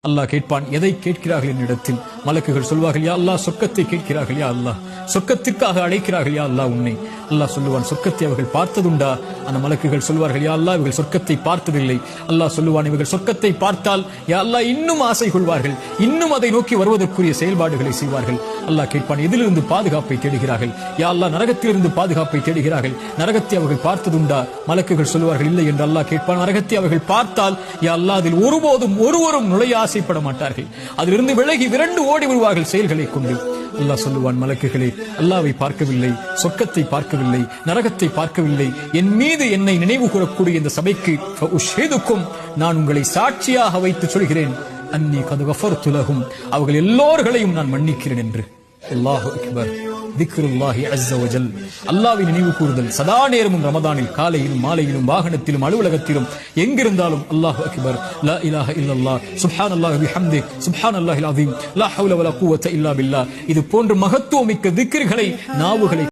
அல்லாஹ் கேட்பான், எதை கேட்கிறார்கள் என்னிடத்தில்? மலக்குகள் சொல்வார்கள், யா அல்லாஹ் சொர்க்கத்தை கேட்கிறார்கள், யா அல்லாஹ் சொர்க்கத்திற்காக அழைக்கிறார்கள், யா அல்லாஹ் உன்னை. அல்லாஹ் சொல்லுவான், சொர்க்கத்தை அவர்கள் பார்த்ததுண்டா? அந்த மலக்குகள் சொல்வார்கள், யா அல்லாஹ் இவர்கள் சொர்க்கத்தை பார்த்ததில்லை. அல்லாஹ் சொல்லுவான், இவர்கள் சொர்க்கத்தை பார்த்தால் யா அல்லாஹ் இன்னும் ஆசை கொள்வார்கள், இன்னும் அதை நோக்கி வருவதற்குரிய செயல்பாடுகளை செய்வார்கள். அல்லாஹ் கேட்பான், எதிலிருந்து பாதுகாப்பை தேடுகிறார்கள்? யா அல்லாஹ் நரகத்திலிருந்து பாதுகாப்பை தேடுகிறார்கள். நரகத்தை அவர்கள் பார்த்ததுண்டா? மலக்குகள் சொல்வார்கள், இல்லை என்று அல்லாஹ் கேட்பான், நரகத்தை அவர்கள் பார்த்தால் யா அல்லாஹ் அதில் ஒருபோதும் ஒருவரும் நுழைய ஆசைப்பட மாட்டார்கள், அதிலிருந்து விலகி விரண்டு ஓடி வருவார்கள் செயல்களை கொண்டு. அல்லாஹ் சொல்லுவான், மலக்குகளே, அல்லாஹ்வை பார்க்கவில்லை, சொர்க்கத்தை பார்க்கவில்லை, நரகத்தை பார்க்கவில்லை, என் மீது என்னை நினைவு கூறக்கூடிய இந்த சபைக்கு நான் உங்களை சாட்சியாக வைத்து சொல்கிறேன், அன்னி கது கஃபர்து லஹும், அவர்கள் எல்லோர்களையும் நான் மன்னிக்கிறேன் என்று. அல்லாஹு அக்பர். திக்ருல்லாஹி அஸ்ஸ வஜல், அல்லாஹ்வை நினைவு கூறுதல் சதா நேரமும் ரமதானில் காலையிலும் மாலையிலும் வாகனத்திலும் அலுவலகத்திலும் எங்கிருந்தாலும் அல்லாஹு அக்பர், லா இலாஹ இல்லல்லாஹ், சுப்ஹானல்லாஹி வபிஹம்திஹி, சுப்ஹானல்லாஹில் அஸீம், லா ஹவ்ல வலா குவத்த இல்லா பில்லாஹ். இது போன்ற மகத்துவமிக்க திக்ர்களை நாவுகளை